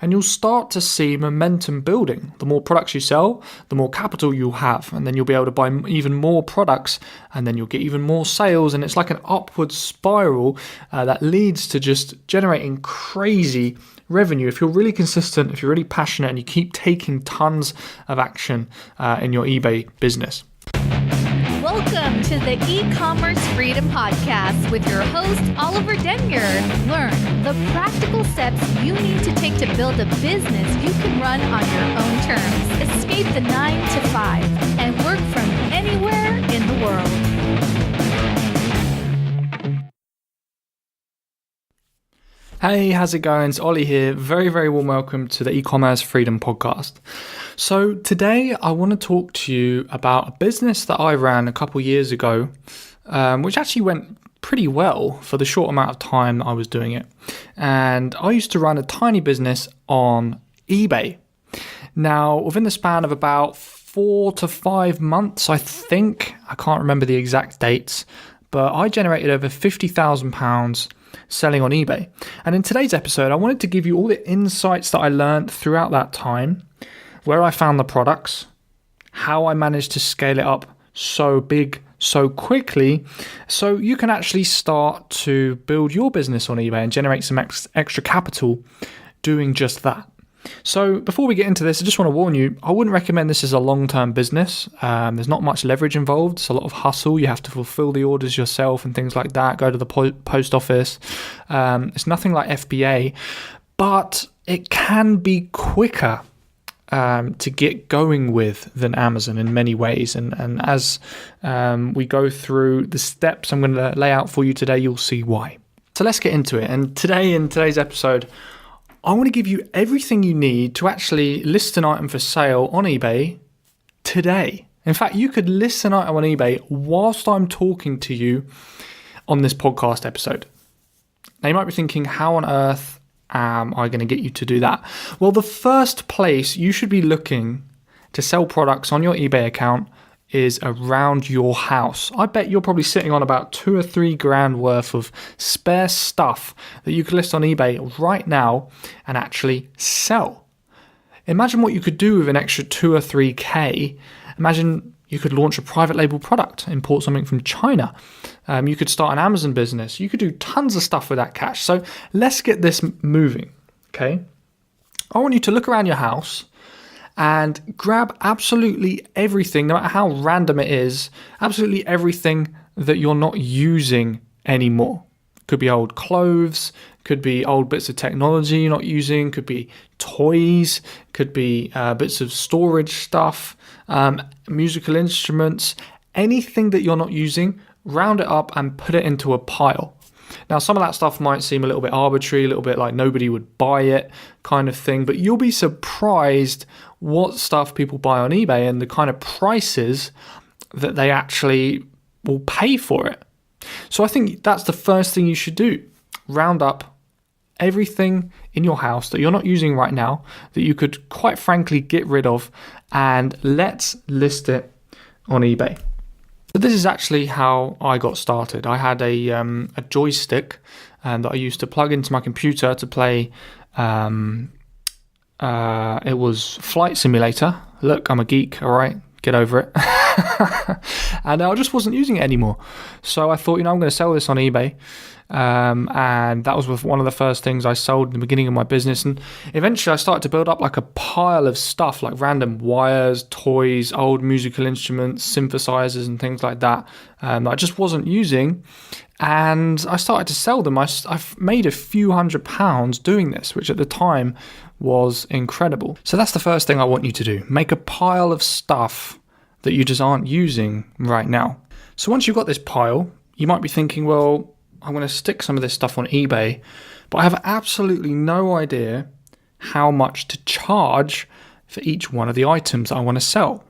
And you'll start to see momentum building. The more products you sell, the more capital you'll have. And then you'll be able to buy even more products, and then you'll get even more sales. And it's like an upward spiral that leads to just generating crazy revenue if you're really consistent, if you're really passionate, and you keep taking tons of action in your eBay business. Welcome to the E-Commerce Freedom Podcast with your host, Oliver Denyer. Learn the practical steps you need to take to build a business you can run on your own terms. Escape the 9-to-5 and work from anywhere in the world. Hey, how's it going? It's Ollie here. Very, very warm welcome to the E-Commerce Freedom Podcast. So today I want to talk to you about a business that I ran a couple years ago, which actually went pretty well for the short amount of time that I was doing it. And I used to run a tiny business on eBay. Now, within the span of about 4 to 5 months, I can't remember the exact dates, but I generated over £50,000 selling on eBay. And in today's episode, I wanted to give you all the insights that I learned throughout that time, where I found the products, how I managed to scale it up so big so quickly, so you can actually start to build your business on eBay and generate some extra capital doing just that. So before we get into this, I just want to warn you, I wouldn't recommend this as a long-term business. There's not much leverage involved. It's a lot of hustle. You have to fulfill the orders yourself and things like that. Go to the post office. It's nothing like FBA, but it can be quicker to get going with than Amazon in many ways. And as we go through the steps I'm going to lay out for you today, you'll see why. So let's get into it. And today, in today's episode, I want to give you everything you need to actually list an item for sale on eBay today. In fact, you could list an item on eBay whilst I'm talking to you on this podcast episode. Now, you might be thinking, how on earth am I going to get you to do that? Well, the first place you should be looking to sell products on your eBay account is around your house. I bet you're probably sitting on about $2,000 or $3,000 worth of spare stuff that you could list on eBay right now and actually sell. Imagine what you could do with an extra $2,000 or $3,000. Imagine you could launch a private label product, import something from China. You could start an Amazon business. You could do tons of stuff with that cash. So let's get this moving, okay? I want you to look around your house and grab absolutely everything, no matter how random it is, absolutely everything that you're not using anymore. Could be old clothes, could be old bits of technology you're not using, could be toys, could be bits of storage stuff, musical instruments, anything that you're not using, round it up and put it into a pile. Now, some of that stuff might seem a little bit arbitrary, a little bit like nobody would buy it kind of thing, but you'll be surprised what stuff people buy on eBay and the kind of prices that they actually will pay for it. So I think that's the first thing you should do. Round up everything in your house that you're not using right now, that you could quite frankly get rid of, and let's list it on eBay. So this is actually how I got started. I had a joystick that I used to plug into my computer to play. It was Flight Simulator. Look, I'm a geek, all right? Get over it. And I just wasn't using it anymore. So I thought, I'm going to sell this on eBay. And that was one of the first things I sold in the beginning of my business. And eventually I started to build up like a pile of stuff, like random wires, toys, old musical instruments, synthesizers and things like that that I just wasn't using. And I started to sell them. I've made a few £100 doing this, which at the time was incredible. So that's the first thing I want you to do. Make a pile of stuff that you just aren't using right now. So once you've got this pile, you might be thinking, well, I'm going to stick some of this stuff on eBay, but I have absolutely no idea how much to charge for each one of the items I want to sell.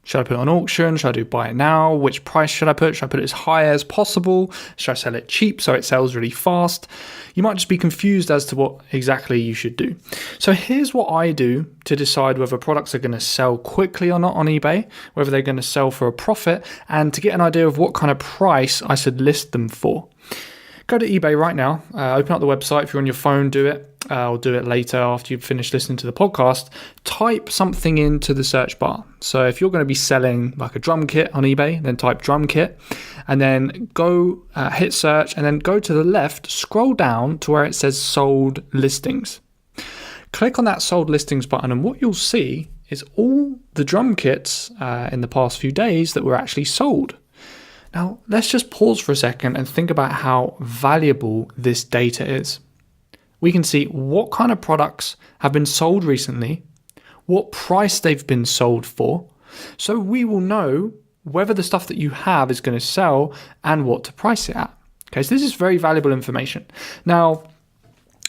Should I put it on auction? Should I do buy it now? Which price should I put? Should I put it as high as possible? Should I sell it cheap so it sells really fast? You might just be confused as to what exactly you should do. So here's what I do to decide whether products are going to sell quickly or not on eBay, whether they're going to sell for a profit, and to get an idea of what kind of price I should list them for. go to eBay right now, open up the website. If you're on your phone, do it. Or do it later after you've finished listening to the podcast. Type something into the search bar. So if you're going to be selling like a drum kit on eBay, then type drum kit, and then go hit search, and then go to the left, scroll down to where it says sold listings. Click on that sold listings button, and what you'll see is all the drum kits in the past few days that were actually sold. Now, let's just pause for a second and think about how valuable this data is. We can see what kind of products have been sold recently, what price they've been sold for, so we will know whether the stuff that you have is going to sell and what to price it at. Okay, so this is very valuable information. Now,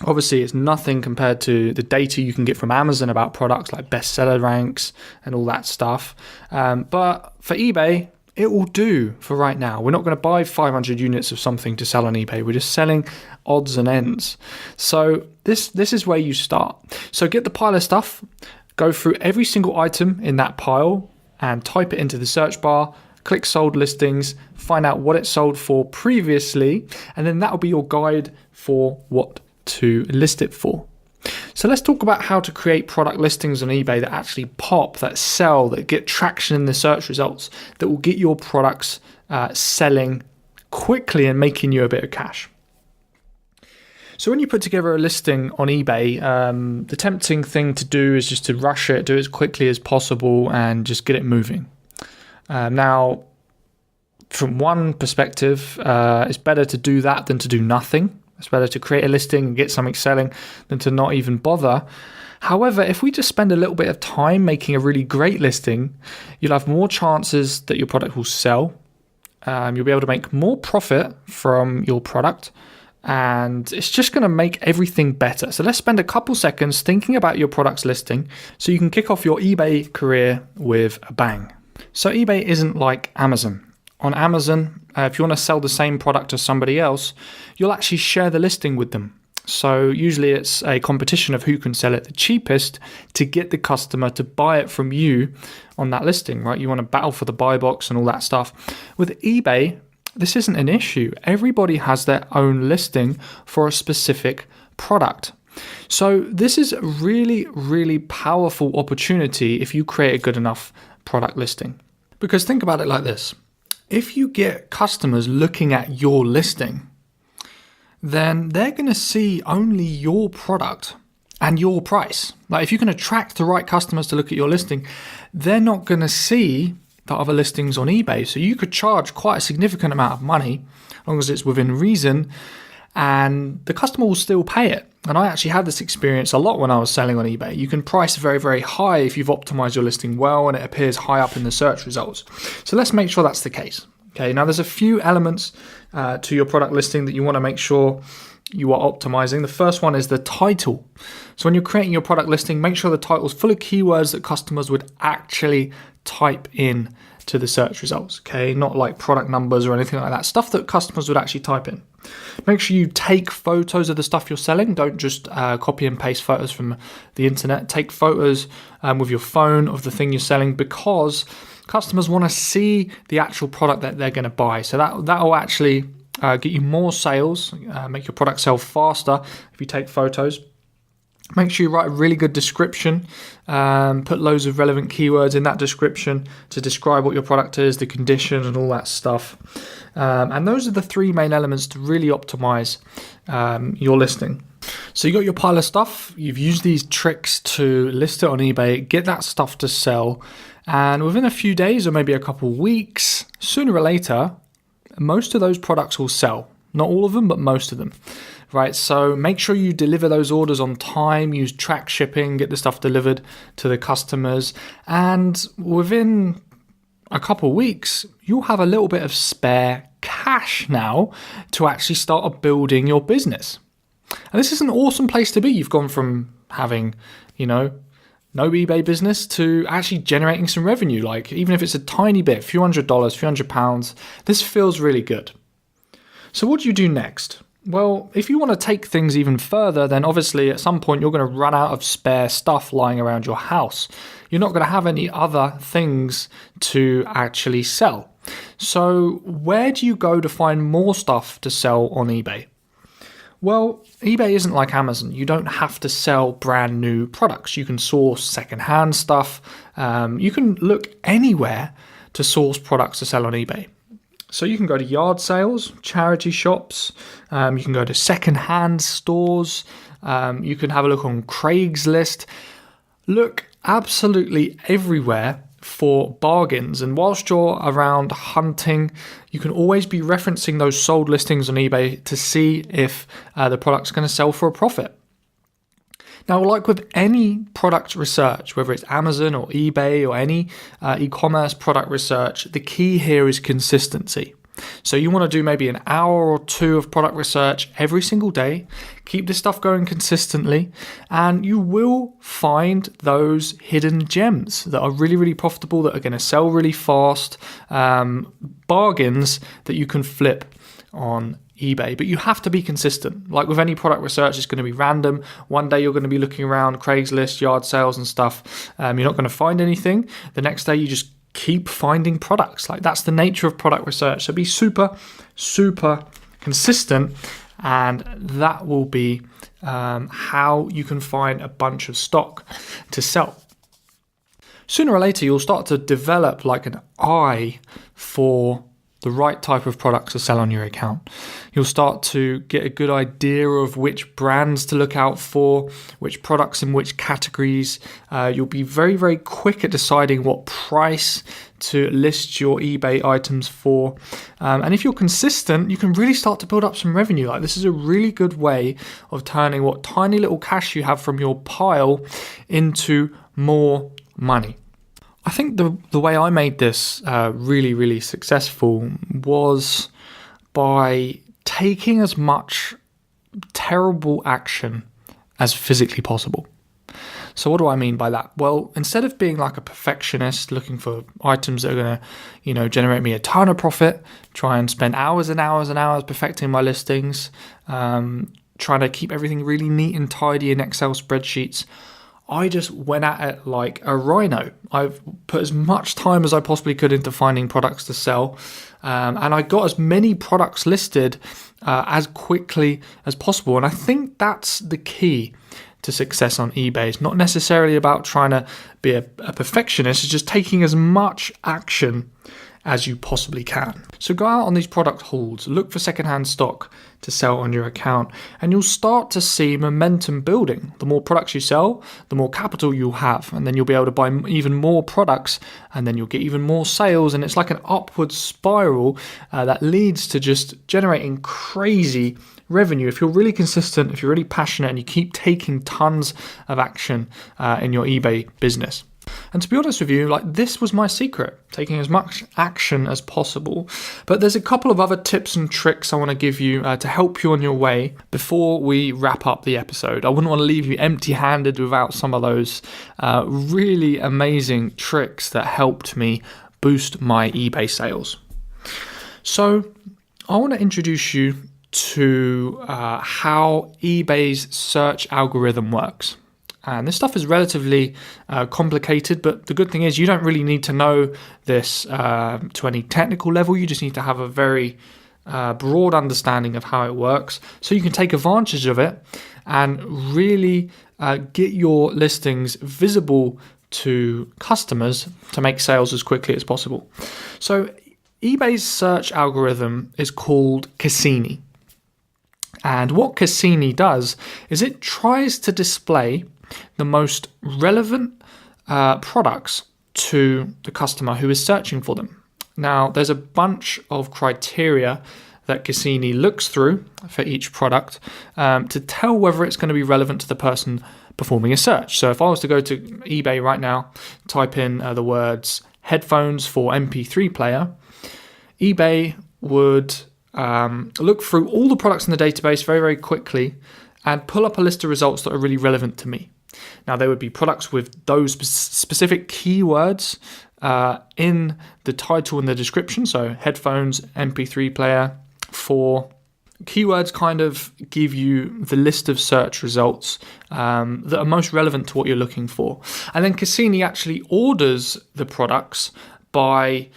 obviously, it's nothing compared to the data you can get from Amazon about products like bestseller ranks and all that stuff. But for eBay, it will do for right now. We're not going to buy 500 units of something to sell on eBay. We're just selling odds and ends. So this is where you start. So get the pile of stuff, go through every single item in that pile and type it into the search bar, click sold listings, find out what it sold for previously, and then that will be your guide for what to list it for. So let's talk about how to create product listings on eBay that actually pop, that sell, that get traction in the search results, that will get your products selling quickly and making you a bit of cash. So when you put together a listing on eBay, the tempting thing to do is just to rush it, do it as quickly as possible and just get it moving. Now, from one perspective, it's better to do that than to do nothing. It's better to create a listing and get something selling than to not even bother. However, if we just spend a little bit of time making a really great listing, you'll have more chances that your product will sell. You'll be able to make more profit from your product, and it's just going to make everything better. So let's spend a couple seconds thinking about your product's listing so you can kick off your eBay career with a bang. So eBay isn't like Amazon. On Amazon, if you want to sell the same product to somebody else, you'll actually share the listing with them. So usually it's a competition of who can sell it the cheapest to get the customer to buy it from you on that listing, right? You want to battle for the buy box and all that stuff. With eBay, this isn't an issue. Everybody has their own listing for a specific product. So this is a really, really powerful opportunity if you create a good enough product listing. Because think about it like this. If you get customers looking at your listing, then they're going to see only your product and your price. Like if you can attract the right customers to look at your listing, they're not going to see the other listings on eBay. So you could charge quite a significant amount of money, as long as it's within reason, and the customer will still pay it. And I actually had this experience a lot when I was selling on eBay. You can price very, very high if you've optimized your listing well and it appears high up in the search results. So let's make sure that's the case. Okay, now there's a few elements to your product listing that you want to make sure you are optimizing. The first one is the title. So when you're creating your product listing, make sure the title is full of keywords that customers would actually type in to the search results. Okay, not like product numbers or anything like that. Stuff that customers would actually type in. Make sure you take photos of the stuff you're selling. Don't just copy and paste photos from the internet. Take photos with your phone of the thing you're selling, because customers want to see the actual product that they're going to buy. So that will actually get you more sales, make your product sell faster if you take photos. Make sure you write a really good description, put loads of relevant keywords in that description to describe what your product is, the condition and all that stuff. And those are the three main elements to really optimize your listing. So you got your pile of stuff, you've used these tricks to list it on eBay, get that stuff to sell, and within a few days or maybe a couple of weeks, sooner or later, most of those products will sell. Not all of them, but most of them. Right, so make sure you deliver those orders on time, use track shipping, get the stuff delivered to the customers, and within a couple of weeks, you'll have a little bit of spare cash now to actually start building your business. And this is an awesome place to be. You've gone from having, no eBay business to actually generating some revenue. Like even if it's a tiny bit, a few $100s, few £100, this feels really good. So what do you do next? Well, if you want to take things even further, then obviously at some point you're going to run out of spare stuff lying around your house. You're not going to have any other things to actually sell. So where do you go to find more stuff to sell on eBay? Well, eBay isn't like Amazon. You don't have to sell brand new products. You can source secondhand stuff. You can look anywhere to source products to sell on eBay. So you can go to yard sales, charity shops, you can go to secondhand stores, you can have a look on Craigslist. Look absolutely everywhere for bargains. And whilst you're around hunting, you can always be referencing those sold listings on eBay to see if the product's going to sell for a profit. Now, like with any product research, whether it's Amazon or eBay or any e-commerce product research, the key here is consistency. So you want to do maybe an hour or two of product research every single day, keep this stuff going consistently, and you will find those hidden gems that are really, really profitable, that are going to sell really fast, bargains that you can flip on eBay. But you have to be consistent. Like with any product research, it's going to be random. One day you're going to be looking around Craigslist, yard sales and stuff. You're not going to find anything. The next day you just keep finding products. Like, that's the nature of product research. So be super, super consistent, and that will be how you can find a bunch of stock to sell. Sooner or later, you'll start to develop like an eye for the right type of products to sell on your account. You'll start to get a good idea of which brands to look out for, which products in which categories. You'll be very, very quick at deciding what price to list your eBay items for. And if you're consistent, you can really start to build up some revenue. Like, this is a really good way of turning what tiny little cash you have from your pile into more money. I think the way I made this really, really successful was by taking as much terrible action as physically possible. So what do I mean by that? Well, instead of being like a perfectionist looking for items that are going to, generate me a ton of profit, try and spend hours and hours and hours perfecting my listings, trying to keep everything really neat and tidy in Excel spreadsheets, I just went at it like a rhino. I've put as much time as I possibly could into finding products to sell, and I got as many products listed as quickly as possible. And I think that's the key to success on eBay. It's not necessarily about trying to be a perfectionist. It's just taking as much action as you possibly can. So go out on these product hauls, look for secondhand stock to sell on your account, and you'll start to see momentum building. The more products you sell, the more capital you'll have, and then you'll be able to buy even more products, and then you'll get even more sales, and it's like an upward spiral that leads to just generating crazy revenue. If you're really consistent, if you're really passionate, and you keep taking tons of action in your eBay business. And to be honest with you, like, this was my secret, taking as much action as possible. But there's a couple of other tips and tricks I want to give you to help you on your way before we wrap up the episode. I wouldn't want to leave you empty-handed without some of those really amazing tricks that helped me boost my eBay sales. So I want to introduce you to how eBay's search algorithm works. And this stuff is relatively complicated, but the good thing is you don't really need to know this to any technical level. You just need to have a very broad understanding of how it works, so you can take advantage of it and really get your listings visible to customers to make sales as quickly as possible. So eBay's search algorithm is called Cassini. And what Cassini does is it tries to display the most relevant products to the customer who is searching for them. Now, there's a bunch of criteria that Cassini looks through for each product to tell whether it's going to be relevant to the person performing a search. So if I was to go to eBay right now, type in the words headphones for MP3 player, eBay would look through all the products in the database very, very quickly and pull up a list of results that are really relevant to me. Now, there would be products with those specific keywords in the title and the description. So headphones, MP3 player, for keywords kind of give you the list of search results that are most relevant to what you're looking for. And then Cassini actually orders the products by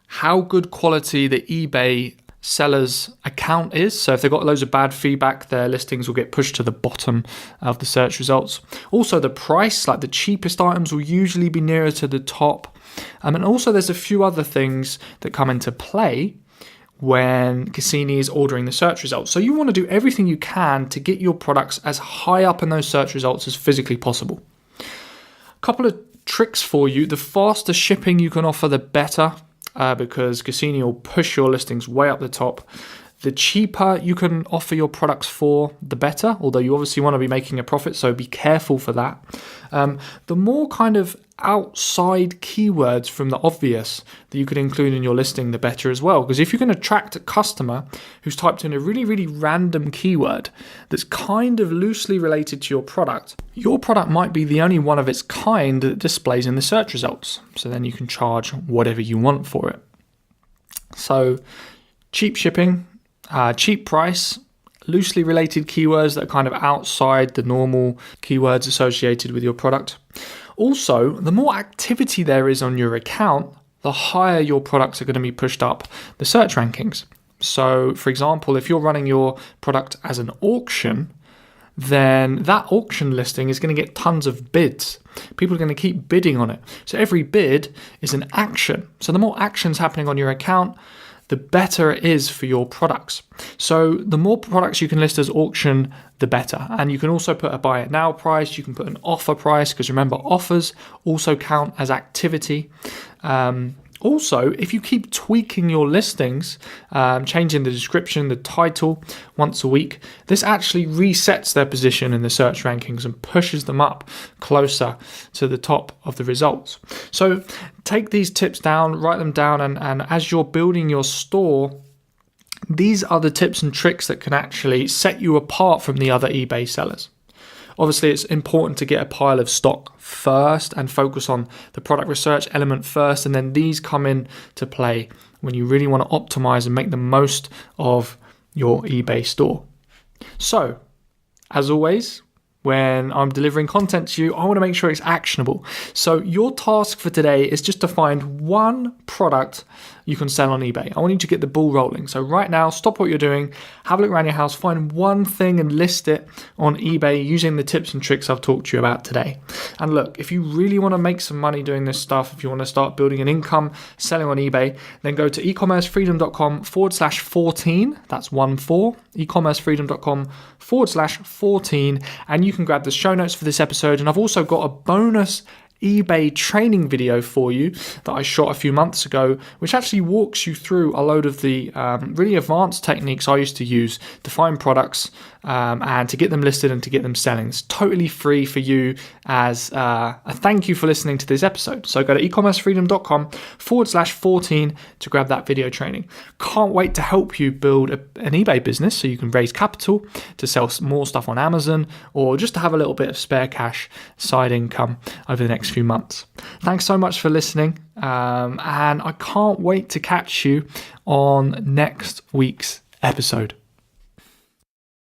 how good quality the eBay seller's account is. So if they've got loads of bad feedback, their listings will get pushed to the bottom of the search results. Also, the price, like the cheapest items, will usually be nearer to the top. And also there's a few other things that come into play when Cassini is ordering the search results. So you want to do everything you can to get your products as high up in those search results as physically possible. A couple of tricks for you. The faster shipping you can offer, the better, because Cassini will push your listings way up the top. The cheaper you can offer your products for, the better, although you obviously want to be making a profit, so be careful for that. The more kind of outside keywords from the obvious that you could include in your listing, the better as well. Because if you can attract a customer who's typed in a really, really random keyword that's kind of loosely related to your product might be the only one of its kind that displays in the search results. So then you can charge whatever you want for it. So cheap shipping, cheap price, loosely related keywords that are kind of outside the normal keywords associated with your product. Also, the more activity there is on your account, the higher your products are going to be pushed up the search rankings. So, for example, if you're running your product as an auction, then that auction listing is going to get tons of bids. People are going to keep bidding on it. So every bid is an action. So the more actions happening on your account, the better it is for your products. So the more products you can list as auction, the better. And you can also put a buy it now price. You can put an offer price, because remember, offers also count as activity. Also, if you keep tweaking your listings, changing the description, the title once a week, this actually resets their position in the search rankings and pushes them up closer to the top of the results. So take these tips down, write them down, and as you're building your store, these are the tips and tricks that can actually set you apart from the other eBay sellers. Obviously, it's important to get a pile of stock first and focus on the product research element first, and then these come in to play when you really want to optimize and make the most of your eBay store. So, as always, when I'm delivering content to you, I want to make sure it's actionable. So your task for today is just to find one product you can sell on eBay. I want you to get the ball rolling. So right now, stop what you're doing, have a look around your house, find one thing and list it on eBay using the tips and tricks I've talked to you about today. And look, if you really want to make some money doing this stuff, if you want to start building an income selling on eBay, then go to ecommercefreedom.com/14. That's 14, ecommercefreedom.com/14. And you can grab the show notes for this episode. And I've also got a bonus eBay training video for you that I shot a few months ago, which actually walks you through a load of the really advanced techniques I used to use to find products and to get them listed and to get them selling. It's totally free for you as a thank you for listening to this episode. So go to ecommercefreedom.com/14 to grab that video training. Can't wait to help you build an eBay business so you can raise capital to sell more stuff on Amazon, or just to have a little bit of spare cash side income over the next few months. Thanks so much for listening, and I can't wait to catch you on next week's episode.